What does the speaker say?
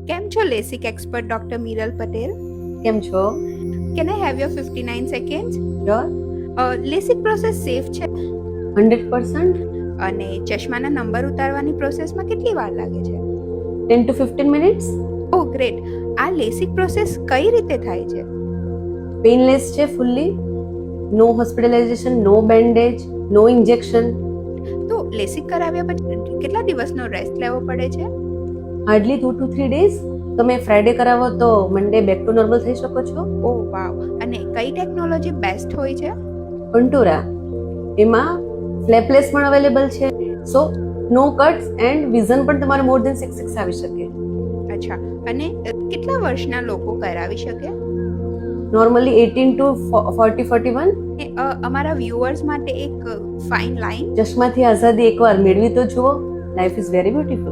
કેમ છો LASIK expert doctor મીરલ Patel? કેમ છો? Can I have your 59 seconds? Sure, LASIK process safe છે 100%. અને ચશ્માના નંબર ઉતારવાની પ્રોસેસમાં કેટલી વાર લાગે છે? 10 to 15 minutes. Oh great. આ લેસિક પ્રોસેસ કઈ રીતે થાય છે? પેઇનલેસ છે ફુલ્લી. નો હોસ્પિટલાઇઝેશન, નો બેન્ડેજ, નો ઇન્જેક્શન. તો લેસિક કરાવ્યા પછી કેટલા દિવસનો રેસ્ટ લેવો પડે છે? Hardly 2 to 3 days. તમે ફ્રાઈડે કરાવો તો મંડે બેક ટુ નોર્મલ થઈ શકો છો. ઓહ વાવ. અને કઈ ટેકનોલોજી બેસ્ટ હોય છે? કંટુરા. એમાં ફ્લેપલેસ પણ અવેલેબલ છે. સો નો કટ્સ એન્ડ વિઝન પણ તમારે મોર દેન 6 આવી શકે. અચ્છા. અને કેટલા વર્ષના લોકો કરાવી શકે? Normally 18 to 40 41. અમારા વ્યુઅર્સ માટે એક ફાઇન લાઈન. ચશ્માથી આઝાદી એકવાર મેળવી તો જુઓ. Life is very beautiful.